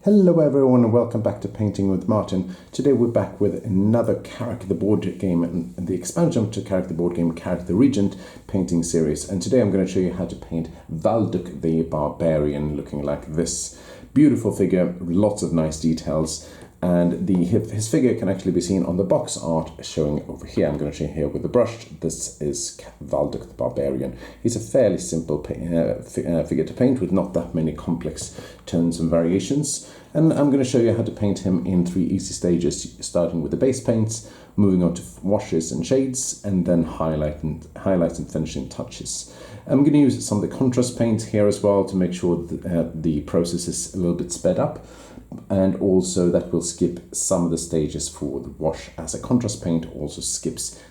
Hello everyone and welcome back to Painting with Martin. Today we're back with another Karak the board game and the expansion to Karak the board game, Karak the Regent painting series. And today I'm going to show you how to paint Valduk the Barbarian, looking like this. Beautiful figure, lots of nice details, and his figure can actually be seen on the box art showing over here. I'm going to show you here with the brush. This is Valduk the Barbarian. He's a fairly simple figure to paint with not that many complex tones and variations. And I'm going to show you how to paint him in 3 easy stages, starting with the base paints, moving on to washes and shades, and then highlights and finishing touches. I'm going to use some of the contrast paint here as well to make sure that the process is a little bit sped up, and also that will skip some of the stages for the wash, as a contrast paint also skips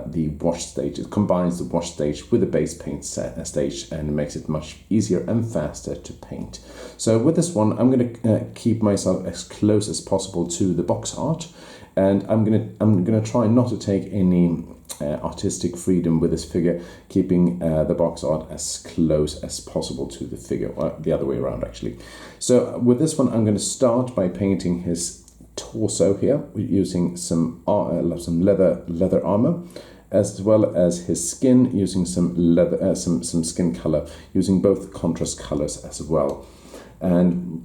the wash stage. It combines the wash stage with the base paint stage and makes it much easier and faster to paint. So with this one, I'm going to keep myself as close as possible to the box art, and I'm going to try not to take any artistic freedom with this figure, keeping the box art as close as possible to the figure, or the other way around actually. So with this one, I'm going to start by painting his torso here using some leather armor, as well as his skin using some leather, some skin color, using both contrast colors as well. And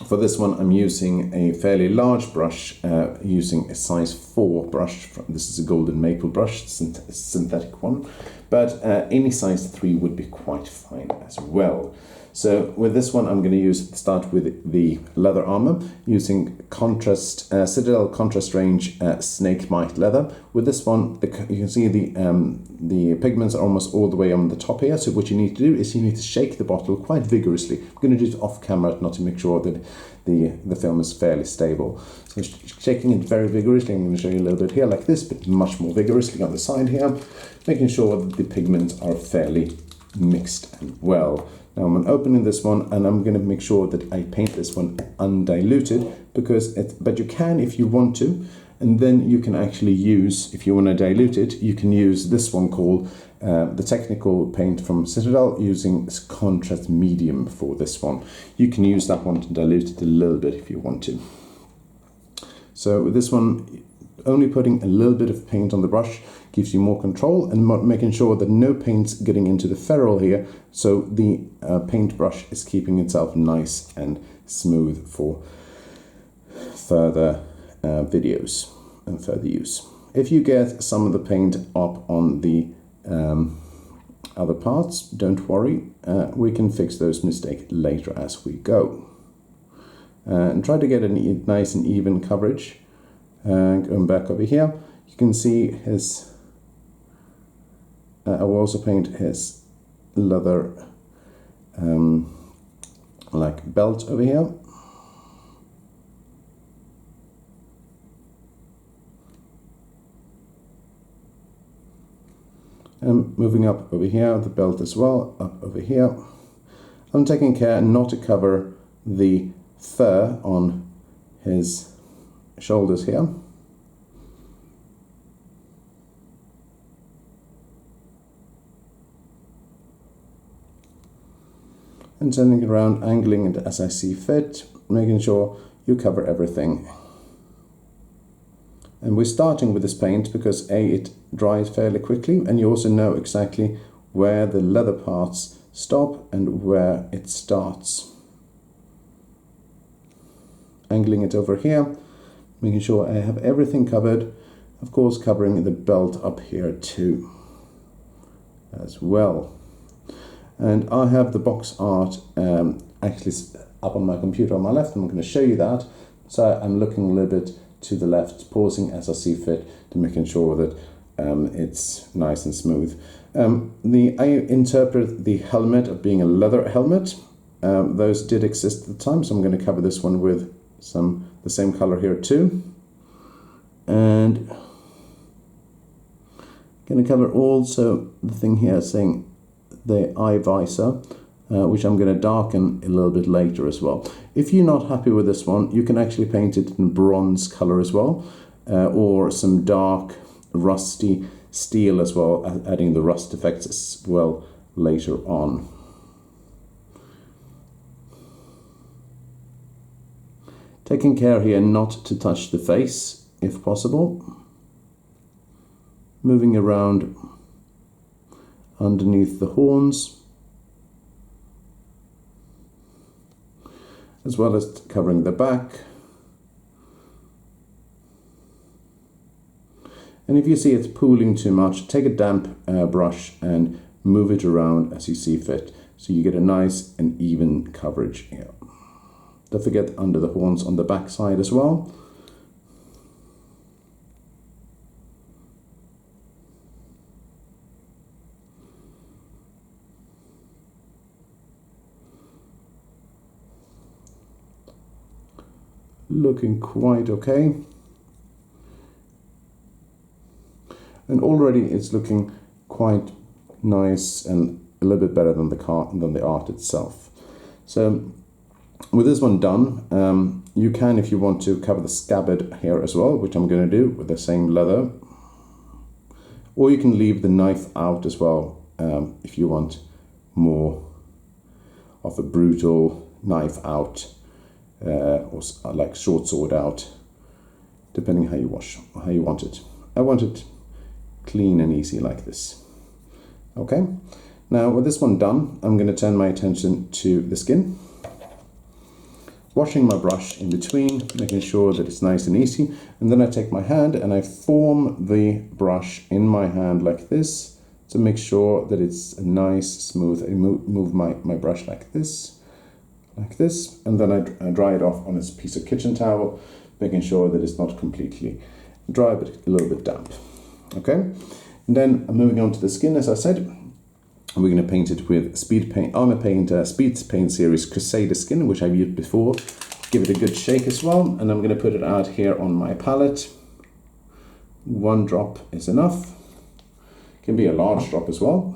for this one, I'm using a fairly large brush, using a size 4 brush. This is a golden maple brush, synthetic one, but any size 3 would be quite fine as well. So with this one, I'm going to start with the leather armor, using Citadel contrast range Snakebite leather. With this one, you can see the pigments are almost all the way on the top here. So what you need to do is you need to shake the bottle quite vigorously. I'm going to do it off camera, not to make sure that the film is fairly stable. So shaking it very vigorously. I'm going to show you a little bit here like this, but much more vigorously on the side here, making sure that the pigments are fairly mixed and well. Now I'm opening this one, and I'm going to make sure that I paint this one undiluted, but you can if you want to, and then you can actually use, if you want to dilute it, you can use this one called the technical paint from Citadel, using contrast medium for this one. You can use that one to dilute it a little bit if you want to. So with this one, only putting a little bit of paint on the brush gives you more control, and making sure that no paint's getting into the ferrule here, so the paintbrush is keeping itself nice and smooth for further videos and further use. If you get some of the paint up on the other parts, don't worry, we can fix those mistakes later as we go. And try to get a nice and even coverage. Going back over here, you can see his I will also paint his leather like belt over here. And moving up over here, the belt as well, up over here. I'm taking care not to cover the fur on his shoulders here. And turning it around, angling it as I see fit, making sure you cover everything. And we're starting with this paint because it dries fairly quickly, and you also know exactly where the leather parts stop and where it starts. Angling it over here, making sure I have everything covered, of course covering the belt up here too as well. And I have the box art actually up on my computer on my left, and I'm going to show you that. So I'm looking a little bit to the left, pausing as I see fit, to making sure that it's nice and smooth. I interpret the helmet of being a leather helmet. Those did exist at the time, so I'm going to cover this one with the same color here too. And going to cover also the thing here saying the eye visor, which I'm going to darken a little bit later as well. If you're not happy with this one, you can actually paint it in bronze color as well, or some dark rusty steel as well, adding the rust effects as well later on. Taking care here not to touch the face, if possible. Moving around underneath the horns, as well as covering the back. And if you see it's pooling too much, take a damp brush and move it around as you see fit, so you get a nice and even coverage here. Don't forget under the horns on the back side as well. Looking quite okay. And already it's looking quite nice and a little bit better than the art itself. So with this one done, you can, if you want to, cover the scabbard here as well, which I'm going to do with the same leather. Or you can leave the knife out as well, if you want more of a brutal knife out, or like short sword out, depending how you want it. I want it clean and easy like this. Okay, now with this one done, I'm going to turn my attention to the skin. Washing my brush in between, making sure that it's nice and easy, and then I take my hand and I form the brush in my hand like this to make sure that it's nice, smooth. I move my brush like this, and then I dry it off on a piece of kitchen towel, making sure that it's not completely dry but a little bit damp. Okay, and then moving on to the skin, as I said, we're going to paint it with Speedpaint, Speedpaint series Crusader skin, which I've used before. Give it a good shake as well, and I'm going to put it out here on my palette. One drop is enough. Can be a large drop as well.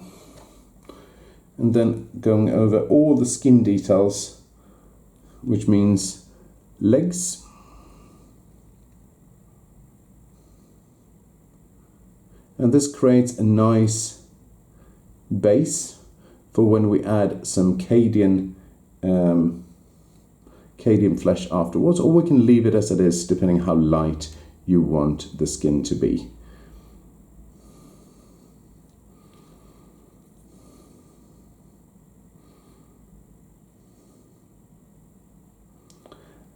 And then going over all the skin details, which means legs, and this creates a nice base for when we add some Cadian flesh afterwards, or we can leave it as it is depending how light you want the skin to be.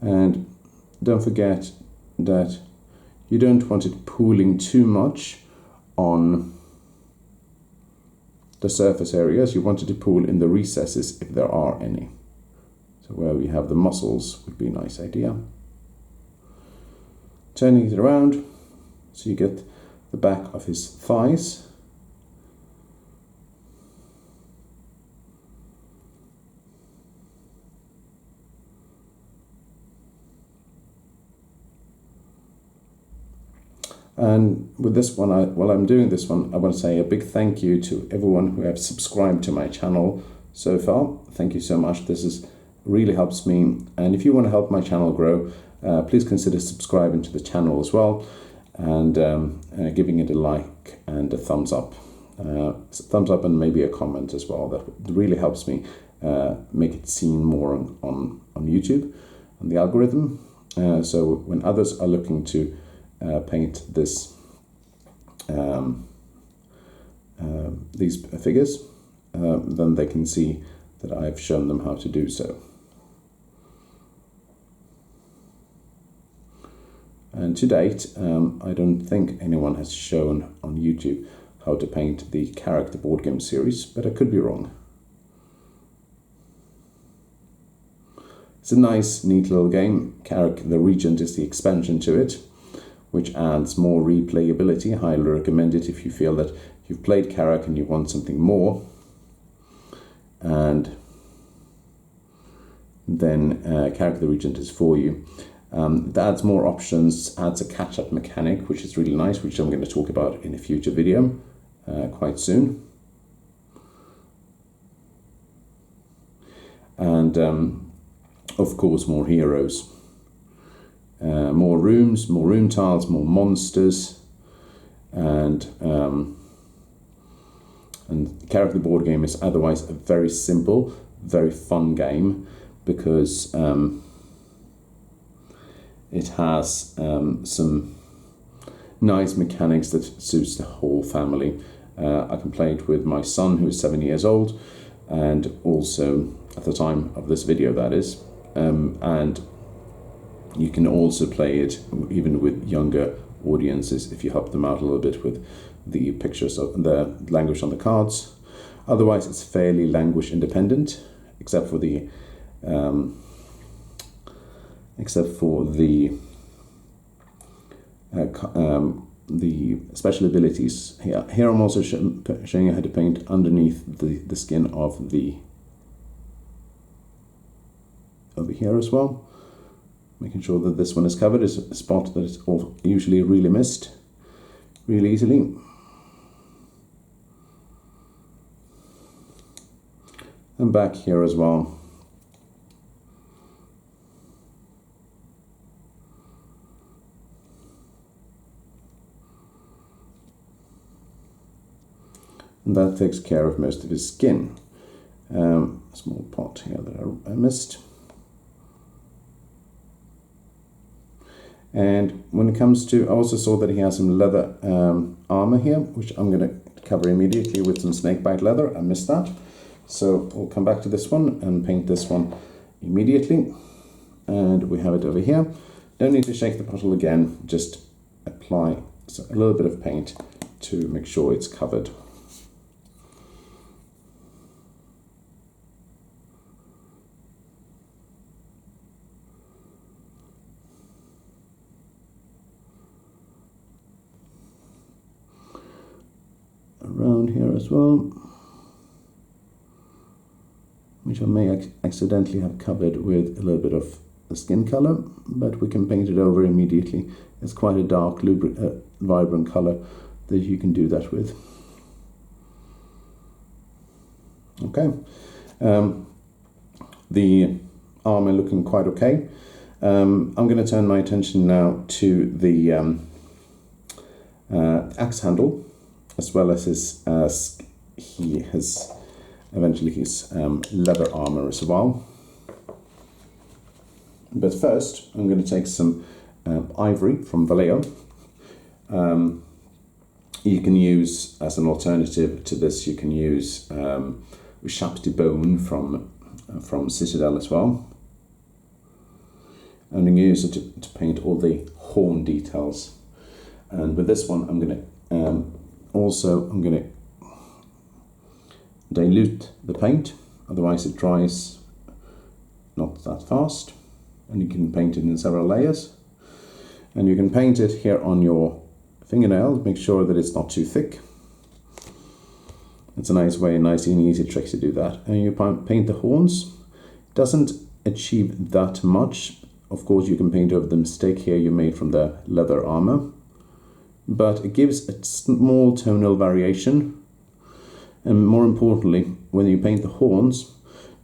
And don't forget that you don't want it pooling too much on the surface areas. You want it to pool in the recesses if there are any. So where we have the muscles would be a nice idea. Turning it around so you get the back of his thighs. And with this one, while I'm doing this one, I want to say a big thank you to everyone who have subscribed to my channel so far. Thank you so much. This really helps me. And if you want to help my channel grow, please consider subscribing to the channel as well, and giving it a like and a thumbs up. And maybe a comment as well. That really helps me make it seen more on YouTube, on the algorithm. So when others are looking to paint these figures, then they can see that I've shown them how to do so. And to date, I don't think anyone has shown on YouTube how to paint the Karak the board game series, but I could be wrong. It's a nice, neat little game. Karak the Regent is the expansion to it, which adds more replayability. I highly recommend it if you feel that you've played Karak and you want something more. And then Karak the Regent is for you. It adds more options, adds a catch-up mechanic, which is really nice, which I'm going to talk about in a future video quite soon. And of course, more heroes. More rooms, more room tiles, more monsters, and Karak the board game is otherwise a very simple, very fun game, because it has some nice mechanics that suits the whole family. I can play it with my son, who is 7 years old, and also at the time of this video, that is, and you can also play it even with younger audiences if you help them out a little bit with the pictures of the language on the cards. Otherwise, it's fairly language independent, except for the special abilities here. Here I'm also showing you how to paint underneath the skin of the over here as well. Making sure that this one is covered is a spot that is usually really missed really easily. And back here as well. And that takes care of most of his skin. A small part here that I missed. And when it comes to, I also saw that he has some leather armor here, which I'm going to cover immediately with some snakebite leather. I missed that. So we'll come back to this one and paint this one immediately. And we have it over here. Don't need to shake the bottle again, just apply a little bit of paint to make sure it's covered. Around here as well, which I may accidentally have covered with a little bit of the skin color, but we can paint it over immediately. It's quite a dark, vibrant color that you can do that with. Okay, the armor looking quite okay. I'm going to turn my attention now to the axe handle, as well as his leather armor as well. But first, I'm going to take some ivory from Vallejo. You can use, as an alternative to this, you can use chape de bone from Citadel as well. And I'm going to use it to paint all the horn details. And with this one, I'm going to dilute the paint, otherwise it dries not that fast, and you can paint it in several layers. And you can paint it here on your fingernail, make sure that it's not too thick. It's a nice and easy trick to do that. And you paint the horns. Doesn't achieve that much. Of course, you can paint over the mistake here you made from the leather armor, but it gives a small tonal variation. And more importantly, when you paint the horns,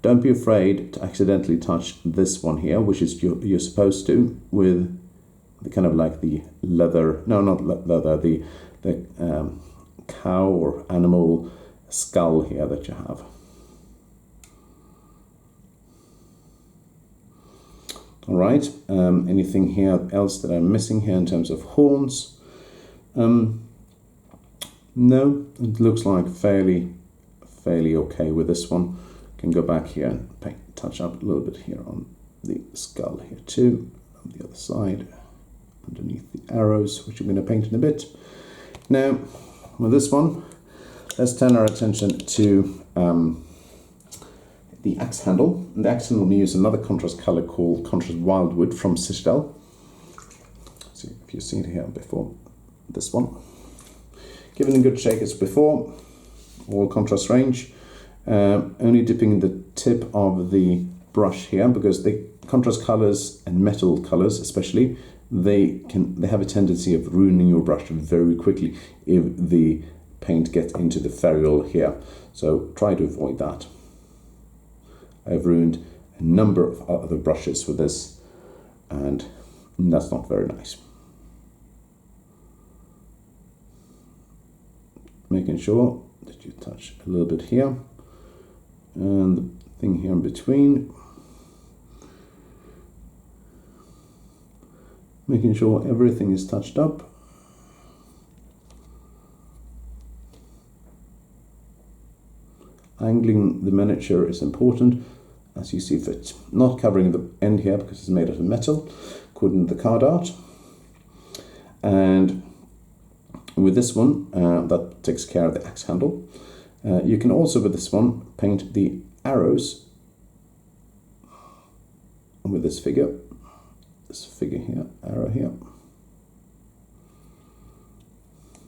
don't be afraid to accidentally touch this one here, which is you're supposed to, with the kind of like the leather, no, not leather, the cow or animal skull here that you have. All right, anything here else that I'm missing here in terms of horns? No, it looks like fairly okay with this one. Can go back here and touch up a little bit here on the skull here too, on the other side, underneath the arrows, which I'm going to paint in a bit. Now, with this one, let's turn our attention to the axe handle. And the axe handle will use another contrast color called Contrast Wyldwood from Citadel. See if you've seen it here before. This one, given a good shake as before, all contrast range, only dipping the tip of the brush here, because the contrast colors and metal colors especially, they have a tendency of ruining your brush very quickly if the paint gets into the ferrule here, so try to avoid that. I've ruined a number of other brushes with this, and that's not very nice. Making sure that you touch a little bit here and the thing here in between. making sure everything is touched up. Angling the miniature is important, as you see fit. Not covering the end here because it's made out of metal, according to the card art. And with this one, that takes care of the axe handle. You can also, with this one, paint the arrows with this figure here, arrow here,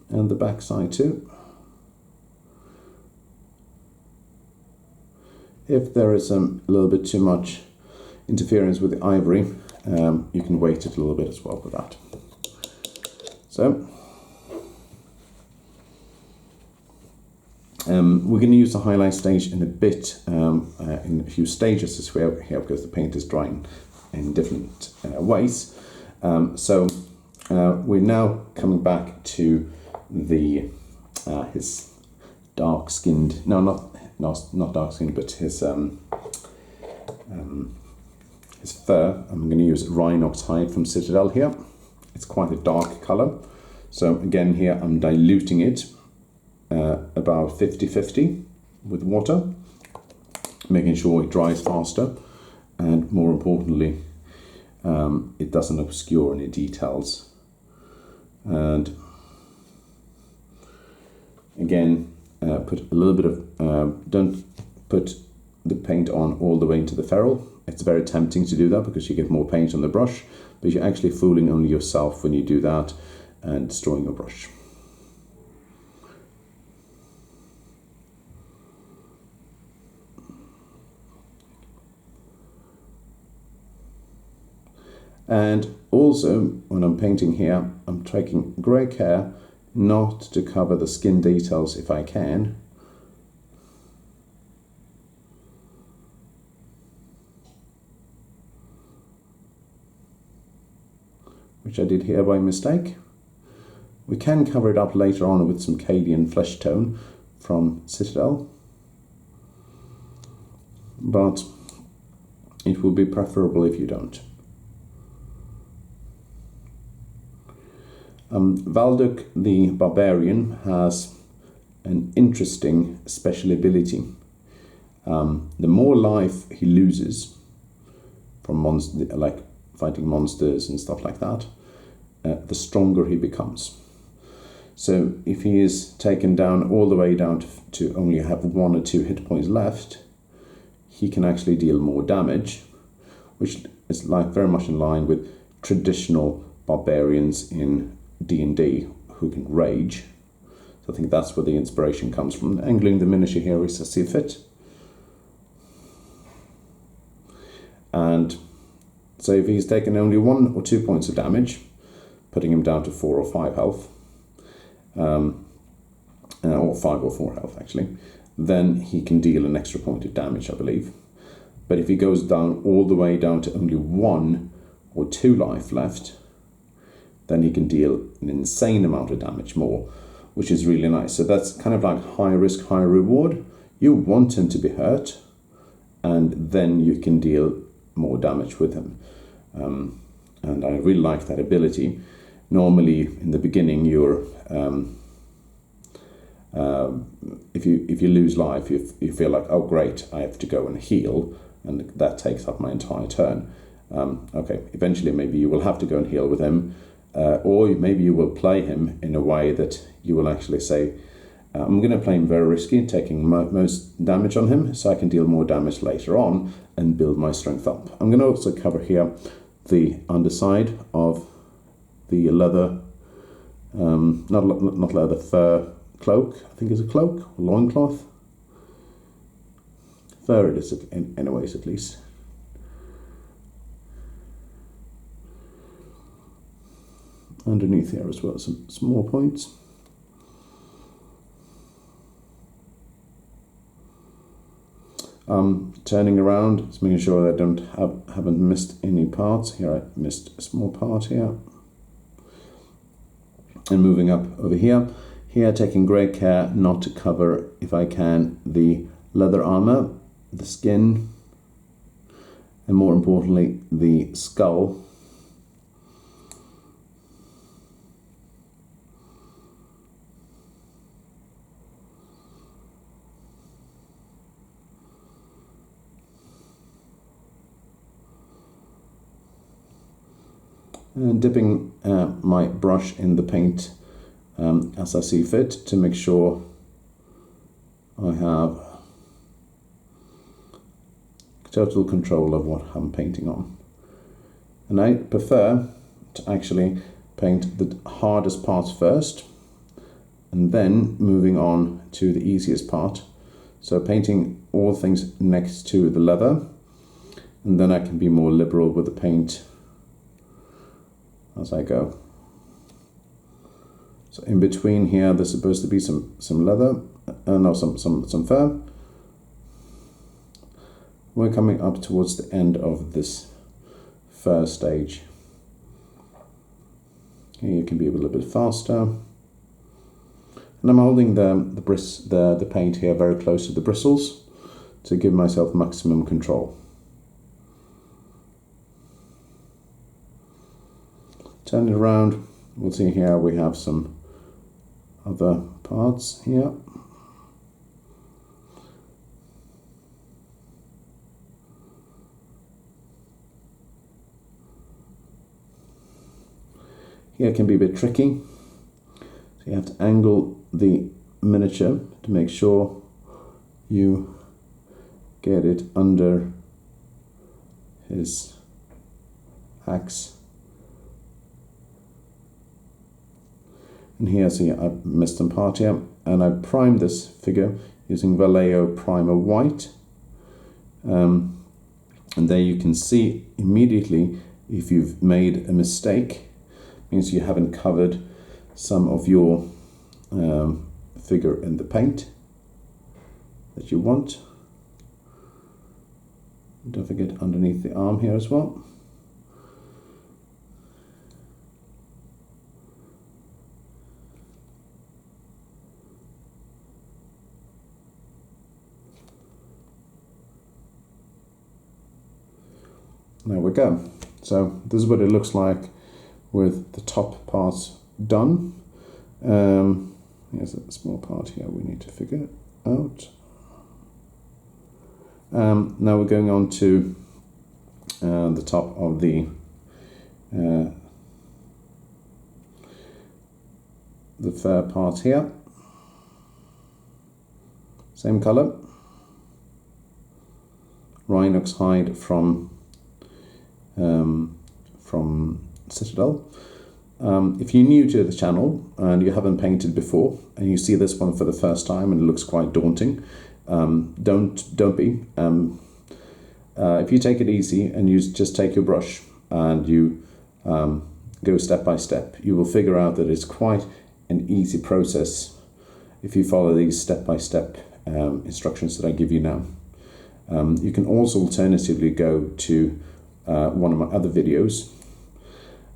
and the back side too. If there is a little bit too much interference with the ivory, you can weight it a little bit as well with that. So we're going to use the highlight stage in a bit, in a few stages as we have here, because the paint is drying in different ways. So we're now coming back to the his dark-skinned, no, not dark-skinned, but his fur. I'm going to use Rhinox hide from Citadel here. It's quite a dark color. So again here I'm diluting it about 50-50 with water, making sure it dries faster, and more importantly it doesn't obscure any details. And again, put a little bit of, don't put the paint on all the way into the ferrule. It's very tempting to do that because you get more paint on the brush, but you're actually fooling only yourself when you do that and destroying your brush. And also, when I'm painting here, I'm taking great care not to cover the skin details if I can. Which I did here by mistake. We can cover it up later on with some Cadian Fleshtone from Citadel, but it will be preferable if you don't. Valduk the Barbarian has an interesting special ability. The more life he loses from like fighting monsters and stuff like that, the stronger he becomes. So if he is taken down all the way down to only have 1 or 2 hit points left, he can actually deal more damage, which is like very much in line with traditional barbarians in D&D who can rage. So I think that's where the inspiration comes from. Angling the miniature here is as see fit. And so if he's taken only 1 or 2 points of damage, putting him down to 4 or 5 health, or 5 or 4 health actually, then he can deal an extra point of damage, I believe. But if he goes down all the way down to only 1 or 2 life left, then he can deal an insane amount of damage more, which is really nice. So that's kind of like high risk, high reward. You want him to be hurt, and then you can deal more damage with him. And I really like that ability. Normally, in the beginning, you're if you lose life, you feel like, oh great, I have to go and heal, and that takes up my entire turn. Okay, eventually maybe you will have to go and heal with him. Or maybe you will play him in a way that you will actually say, I'm going to play him very risky, taking most damage on him, so I can deal more damage later on and build my strength up. I'm going to also cover here the underside of the leather, not leather, fur cloak. I think it's a cloak, or loincloth. Fur it is, anyways, at least. Underneath here as well, some more points. Turning around, just making sure that I haven't missed any parts. Here I missed a small part here. And moving up over here. Here taking great care not to cover, if I can, the leather armor, the skin, and more importantly, the skull. and dipping my brush in the paint as I see fit to make sure I have total control of what I'm painting on. And I prefer to actually paint the hardest parts first and then moving on to the easiest part. So painting all things next to the leather, and then I can be more liberal with the paint as I go. So in between here, there's supposed to be some leather, some fur. We're coming up towards the end of this first stage. Here you can be a little bit faster. And I'm holding the paint here very close to the bristles to give myself maximum control. Turn it around. We'll see here we have some other parts here. Here it can be a bit tricky. So you have to angle the miniature to make sure you get it under his axe. And here, see, I missed some part here, and I primed this figure using Vallejo Primer White. And there you can see immediately if you've made a mistake. Means you haven't covered some of your figure in the paint that you want. Don't forget underneath the arm here as well. There we go. So this is what it looks like with the top parts done. Here's a small part here we need to figure out. Now we're going on to the top of the fur part here. Same color. Rhinox hide from Citadel. If you're new to the channel and you haven't painted before and you see this one for the first time and it looks quite daunting, don't be. If you take it easy and you just take your brush and you go step by step, you will figure out that it's quite an easy process if you follow these step by step instructions that I give you now. You can also alternatively go to one of my other videos,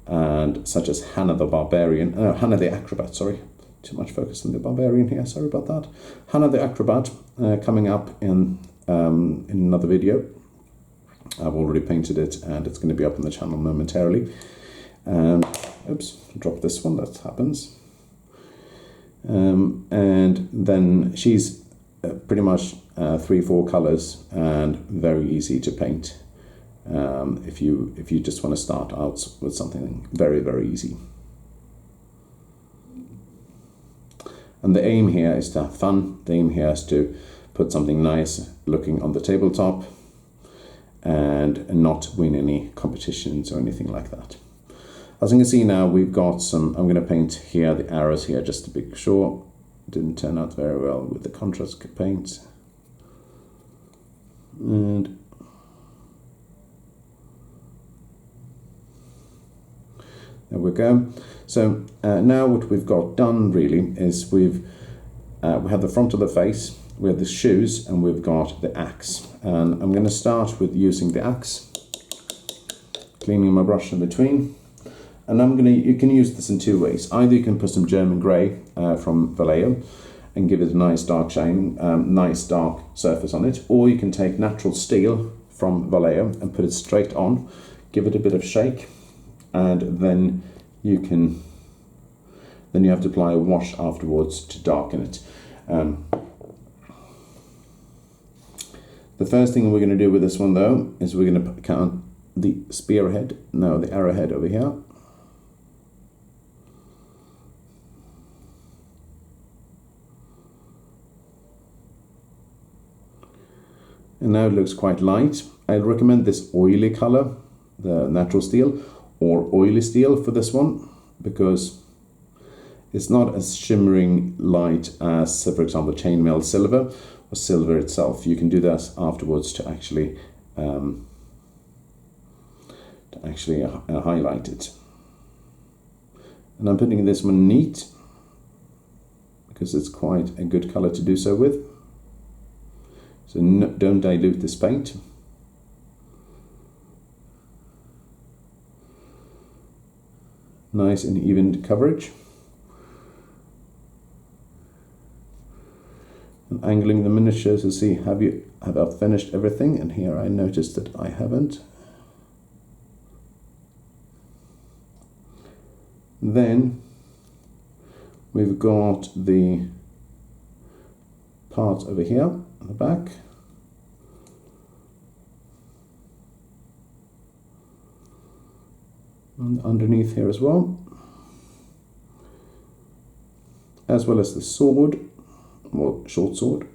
and such as Hannah the Acrobat, sorry, too much focus on the Barbarian here, sorry about that. Hannah the Acrobat coming up in another video. I've already painted it and it's going to be up on the channel momentarily. And oops, drop this one, that happens. And then she's pretty much 3-4 colors and very easy to paint. If you just want to start out with something very, very easy. And the aim here is to have fun. The aim here is to put something nice looking on the tabletop and not win any competitions or anything like that. As you can see now, we've got some, I'm going to paint here the arrows here just to be sure. Didn't turn out very well with the contrast paint. And there we go. So now what we've got done really is we have the front of the face, we have the shoes, and we've got the axe. And I'm going to start with using the axe, cleaning my brush in between. And you can use this in two ways. Either you can put some German grey from Vallejo and give it a nice dark shine, nice dark surface on it, or you can take natural steel from Vallejo and put it straight on, give it a bit of shake, and then you have to apply a wash afterwards to darken it. The first thing we're going to do with this one though is we're going to count the arrowhead over here. And now it looks quite light. I'd recommend this oily color, the natural steel, or oily steel for this one, because it's not as shimmering light as, for example, Chainmail silver or silver itself. You can do that afterwards to actually highlight it. And I'm putting this one neat because it's quite a good color to do so with. So don't dilute this paint. Nice and even coverage. And angling the miniatures to see have I finished everything, and here I noticed that I haven't. Then we've got the part over here on the back. And underneath here as well. As well as the sword, or short sword.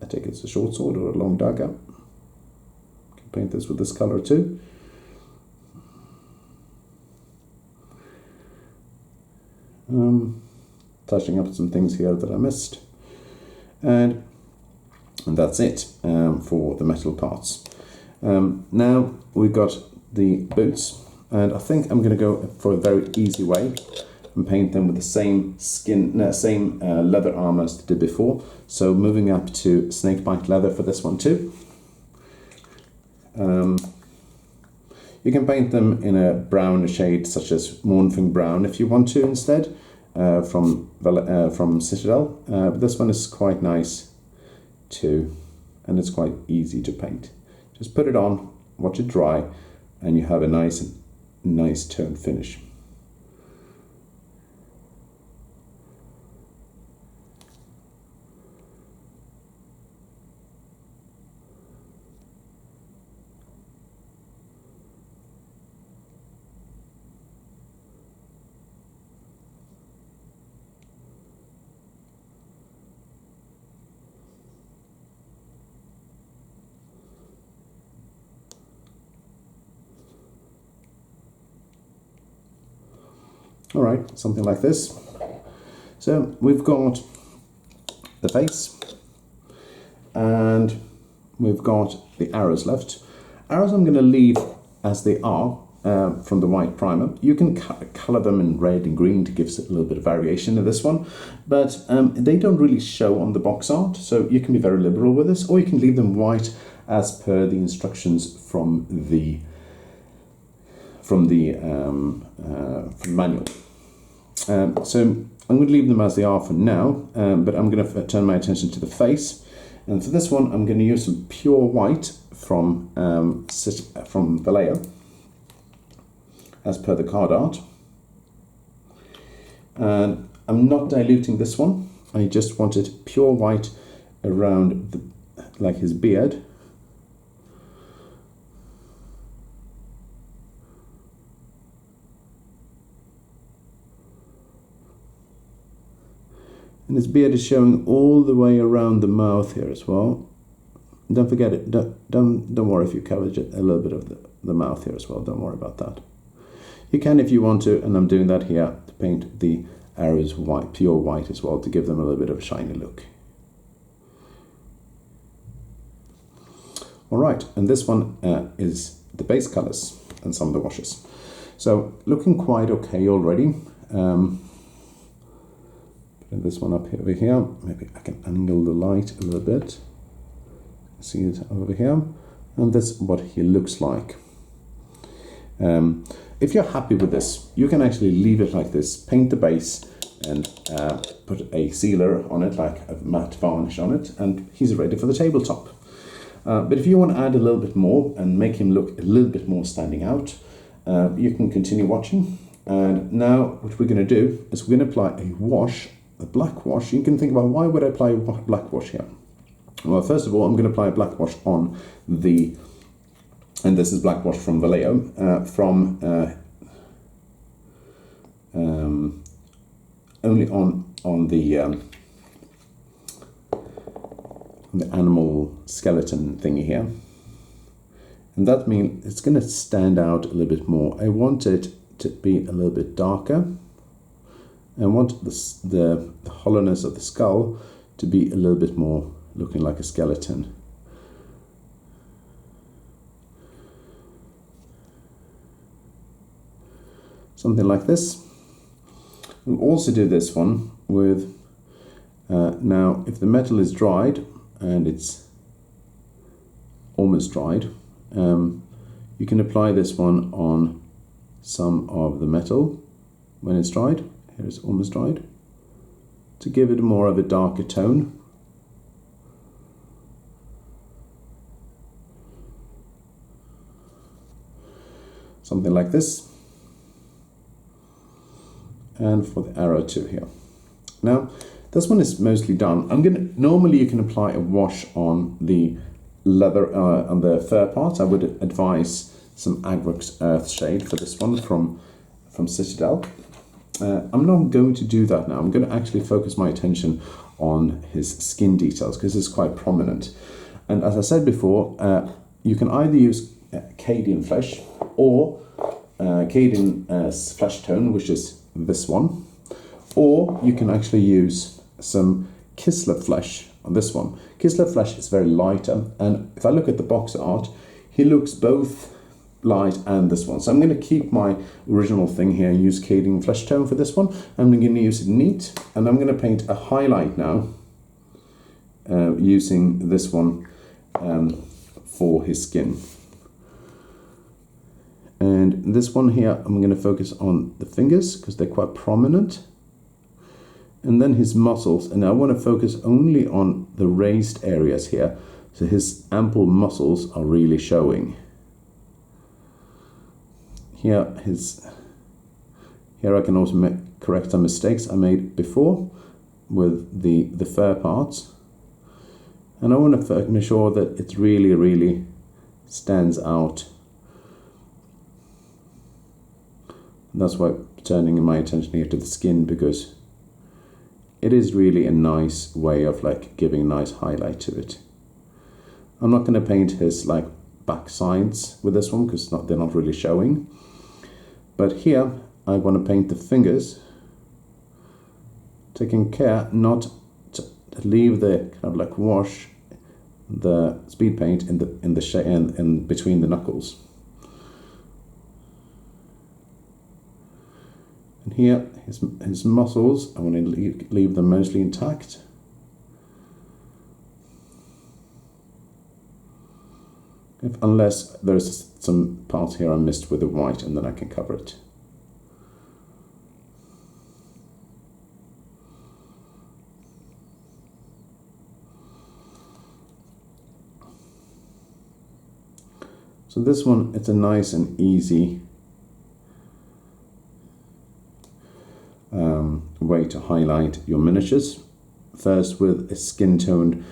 I take it's a short sword or a long dagger. You can paint this with this color too. Touching up some things here that I missed. And that's it for the metal parts. Now we've got the boots, and I think I'm going to go for a very easy way and paint them with the same leather armor as I did before. So moving up to Snakebite leather for this one too. You can paint them in a brown shade such as Mournfing Brown if you want to instead, from Citadel. But this one is quite nice too, and it's quite easy to paint. Just put it on, watch it dry, and you have a nice toned finish. All right, something like this. So we've got the face, and we've got the arrows left. Arrows I'm going to leave as they are from the white primer. You can color them in red and green to give us a little bit of variation in this one, but they don't really show on the box art, so you can be very liberal with this, or you can leave them white as per the instructions from the manual. So I'm going to leave them as they are for now, but I'm going to turn my attention to the face. And for this one, I'm going to use some pure white from Vallejo, as per the card art. And I'm not diluting this one. I just wanted pure white around like his beard. And his beard is showing all the way around the mouth here as well. Don't forget it. Don't worry if you covered a little bit of the mouth here as well. Don't worry about that. You can if you want to, and I'm doing that here to paint the arrows white, pure white as well, to give them a little bit of a shiny look. All right, and this one is the base colors and some of the washes. So looking quite okay already. Put this one up over here. Maybe I can angle the light a little bit. See it over here, and that's what he looks like. If you're happy with this, you can actually leave it like this, paint the base, and put a sealer on it, like a matte varnish on it, and he's ready for the tabletop. But if you want to add a little bit more and make him look a little bit more standing out, you can continue watching. And now what we're going to do is we're going to apply a wash, a black wash. You can think about, why would I apply a black wash here? Well, first of all, I'm going to apply a black wash on the, and this is black wash from Vallejo, only on animal skeleton thingy here. And that means it's going to stand out a little bit more. I want it to be a little bit darker. I want the hollowness of the skull to be a little bit more looking like a skeleton. Something like this. We'll also do this one with, now if the metal is dried, and it's almost dried, you can apply this one on some of the metal when it's dried. Here it's almost dried, to give it more of a darker tone. Something like this. And for the arrow too here. Now, this one is mostly done. Normally you can apply a wash on the leather, on the fur parts. I would advise some Agrax Earth shade for this one from Citadel. I'm not going to do that now. I'm going to actually focus my attention on his skin details because it's quite prominent. And as I said before, you can either use Cadian flesh or Cadian Fleshtone, which is this one, or you can actually use some Kislev flesh on this one. Kislev flesh is very lighter, and if I look at the box art, he looks both light and this one. So I'm going to keep my original thing here and use Cadian Fleshtone for this one. I'm going to use it neat, and I'm going to paint a highlight now using this one for his skin. And this one here, I'm going to focus on the fingers because they're quite prominent. And then his muscles, and I want to focus only on the raised areas here. So his ample muscles are really showing. Here I can also correct some mistakes I made before with the fur parts. And I want to make sure that it really, really stands out. That's why I'm turning my attention here to the skin, because it is really a nice way of like giving a nice highlight to it. I'm not going to paint his like back sides with this one because they're not really showing. But here I want to paint the fingers, taking care not to leave the kind of like wash the speed paint in between the knuckles. And here, his muscles, I want to leave them mostly intact. Unless there's some parts here I missed with the white, and then I can cover it. So this one, it's a nice and easy way to highlight your miniatures. First with a skin-toned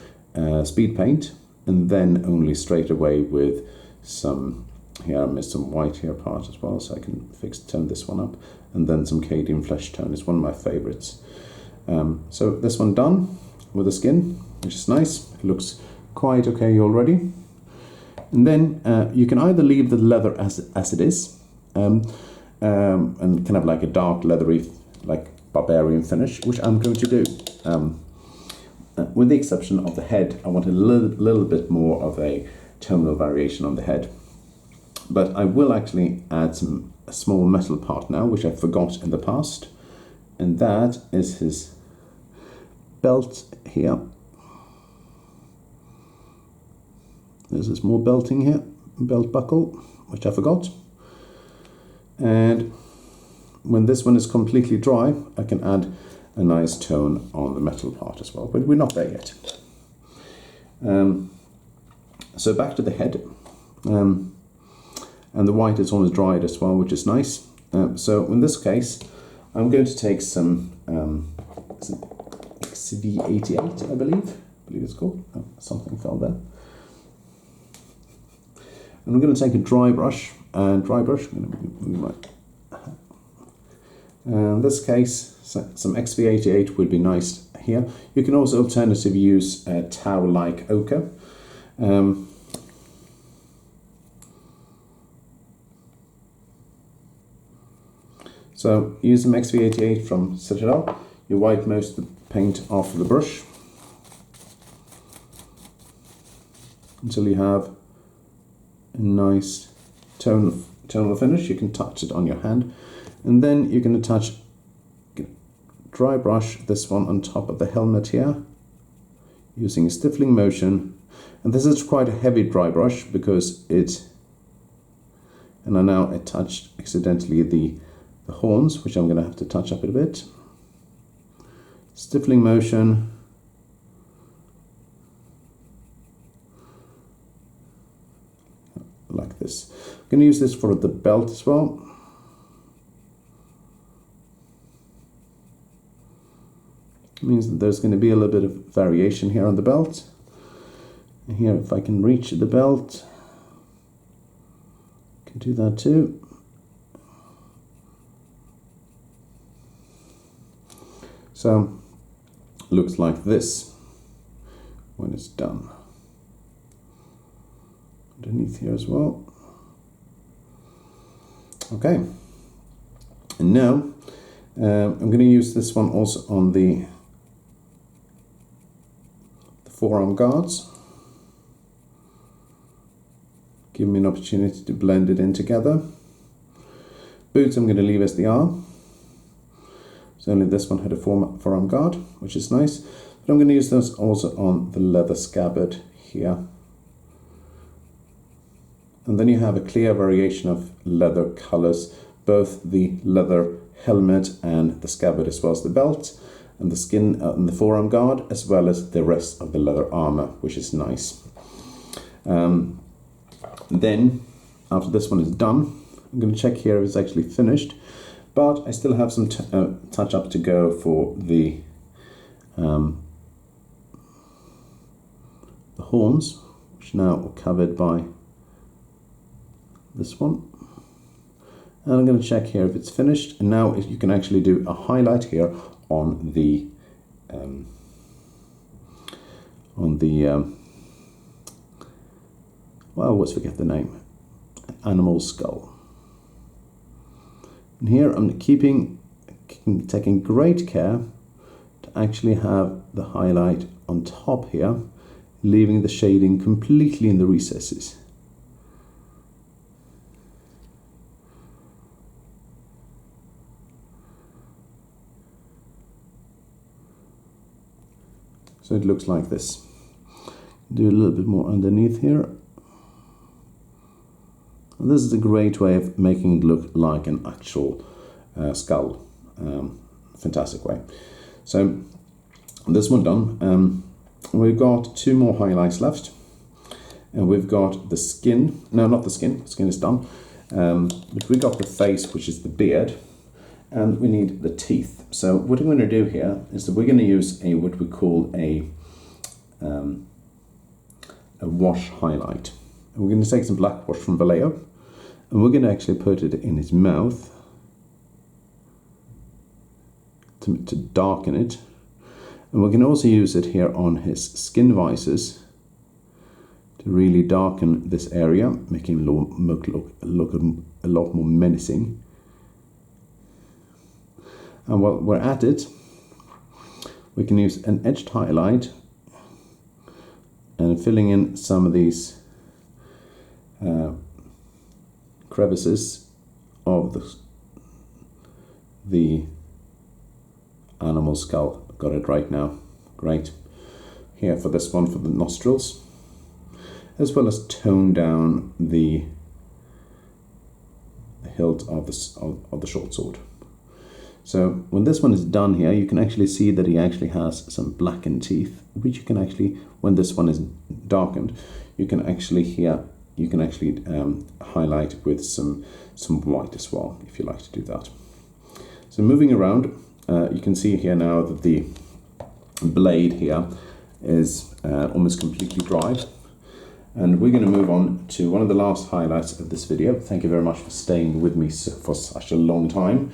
speed paint, and then only straight away with some, here I missed some white here part as well, so I can tone this one up, and then some Cadian Fleshtone is one of my favorites. So this one done with the skin, which is nice. It looks quite okay already. And then you can either leave the leather as it is, and kind of like a dark leathery, like barbarian finish, which I'm going to do. With the exception of the head, I want a little bit more of a tonal variation on the head. But I will actually add a small metal part now, which I forgot in the past. And that is his belt here. There's a small belting here, belt buckle, which I forgot. And when this one is completely dry, I can add a nice tone on the metal part as well, but we're not there yet. So back to the head, and the white is almost dried as well, which is nice. So in this case, I'm going to take some XV88, I believe it's called. Oh, something fell there. And I'm going to take a dry brush, and I'm going to move my In this case, some XV88 would be nice here. You can also alternatively use tau-like ochre. So use some XV88 from Citadel. You wipe most of the paint off the brush until you have a nice tonal finish. You can touch it on your hand, and then you can dry brush this one on top of the helmet here using a stiffling motion. And this is quite a heavy dry brush because and I touched accidentally the horns, which I'm going to have to touch up a bit. Stiffling motion. Like this. I'm going to use this for the belt as well. It means that there's going to be a little bit of variation here on the belt. And here, if I can reach the belt, I can do that too. So, looks like this when it's done. Underneath here as well. Okay. And now, I'm going to use this one also on the forearm guards. Give me an opportunity to blend it in together. Boots I'm going to leave as they are. So only this one had a forearm guard, which is nice. But I'm going to use those also on the leather scabbard here. And then you have a clear variation of leather colors, both the leather helmet and the scabbard, as well as the belt and the skin and the forearm guard, as well as the rest of the leather armor, which is nice. Then, after this one is done, I'm going to check here if it's actually finished. But I still have some touch-up to go for the horns, which now are covered by this one. And I'm going to check here if it's finished. And now you can actually do a highlight here on the well, I always forget the name, animal skull. And here I'm taking great care to actually have the highlight on top here, leaving the shading completely in the recesses. So it looks like this. Do a little bit more underneath here. And this is a great way of making it look like an actual skull. Fantastic way. So this one done. We've got two more highlights left. And we've got the skin. No, not the skin. The skin is done. But we got the face, which is the beard. And we need the teeth. So what I'm going to do here is that we're going to use what we call a wash highlight. And we're going to take some black wash from Vallejo, and we're going to actually put it in his mouth to darken it. And we can also use it here on his skin visors to really darken this area, making him look a lot more menacing. And while we're at it, we can use an edged highlight and filling in some of these crevices of the animal skull. Got it right now. Great. Here for this one, for the nostrils, as well as tone down the hilt of the short sword. So when this one is done here, you can actually see that he actually has some blackened teeth, which you can actually, when this one is darkened, you can actually highlight with some white as well, if you like to do that. So moving around, you can see here now that the blade here is almost completely dry. And we're going to move on to one of the last highlights of this video. Thank you very much for staying with me for such a long time.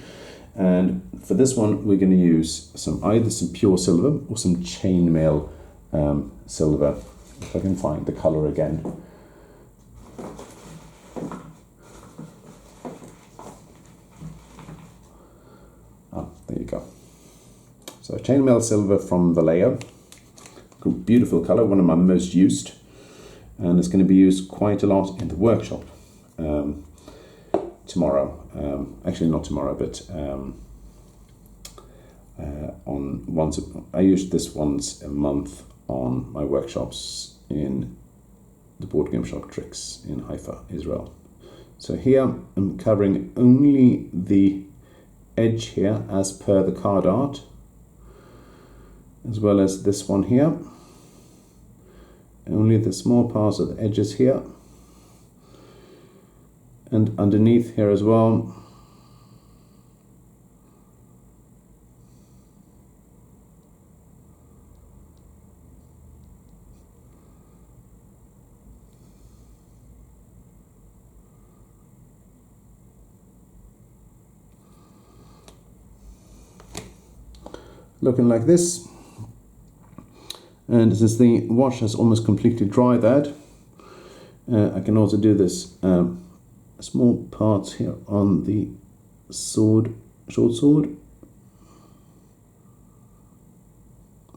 And for this one, we're going to use either some pure silver or some chainmail silver, if I can find the color again. There you go. So chainmail silver from Vallejo, beautiful color, one of my most used, and it's going to be used quite a lot in the workshop tomorrow. Actually, not tomorrow, but I use this once a month on my workshops in the board game shop Tricks in Haifa, Israel. So here I'm covering only the edge here as per the card art, as well as this one here, only the small parts of the edges here, and underneath here as well. Looking like this. And since the wash has almost completely dried that, I can also do this small parts here on the sword, short sword.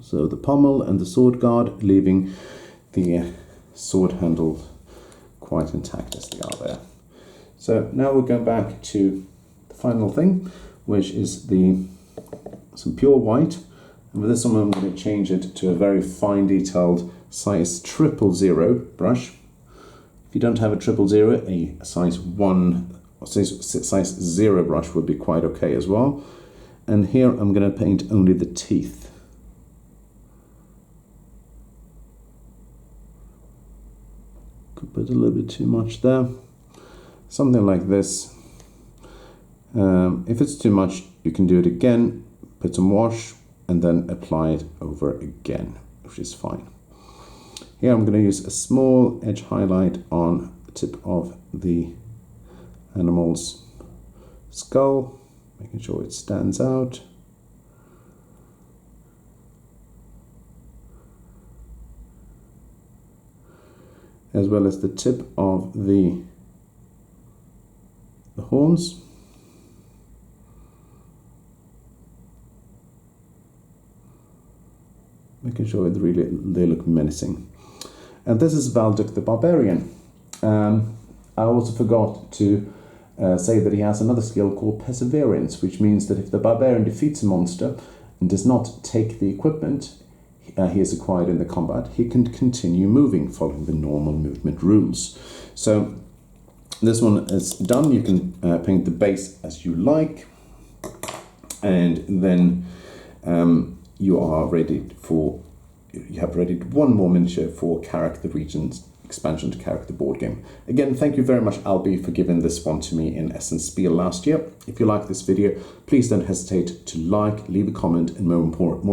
So the pommel and the sword guard, leaving the sword handle quite intact as they are there. So now we'll go back to the final thing, which is some pure white. And with this one I'm going to change it to a very fine detailed size 000 brush. If you don't have a 000, a size 1 or size 0 brush would be quite okay as well. And here I'm going to paint only the teeth. Could put a little bit too much there. Something like this. If it's too much, you can do it again, put some wash, and then apply it over again, which is fine. Here I'm going to use a small edge highlight on the tip of the animal's skull, making sure it stands out. As well as the tip of the horns. Making sure they look menacing. And this is Valduk the Barbarian. I also forgot to say that he has another skill called Perseverance, which means that if the barbarian defeats a monster and does not take the equipment he has acquired in the combat, he can continue moving following the normal movement rules. So this one is done. You can paint the base as you like, and then you have ready one more miniature for Karak the Regent's expansion to Karak the board game. Again, thank you very much, Albi, for giving this one to me in Essence Spiel last year. If you like this video, please don't hesitate to like, leave a comment, and more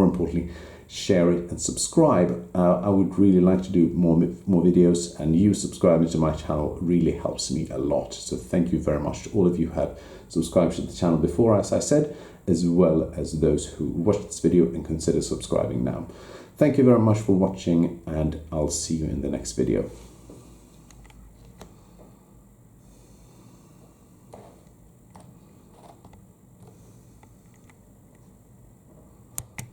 importantly, share it and subscribe. I would really like to do more videos, and you subscribing to my channel really helps me a lot. So thank you very much to all of you who have subscribed to the channel before, as I said, as well as those who watched this video and consider subscribing now. Thank you very much for watching, and I'll see you in the next video.